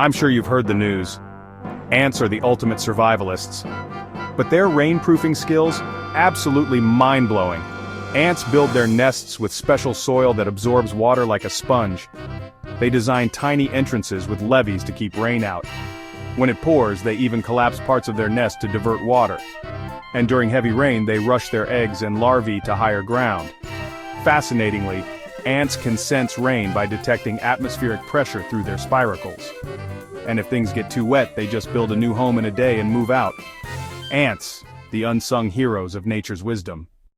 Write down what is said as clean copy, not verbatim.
I'm sure you've heard the news. Ants are the ultimate survivalists. But their rainproofing skills, absolutely mind-blowing. Ants build their nests with special soil that absorbs water like a sponge. They design tiny entrances with levees to keep rain out. When it pours, they even collapse parts of their nest to divert water. And during heavy rain, they rush their eggs and larvae to higher ground. Fascinatingly, ants can sense rain by detecting atmospheric pressure through their spiracles. And if things get too wet, they just build a new home in a day and move out. Ants, the unsung heroes of nature's wisdom.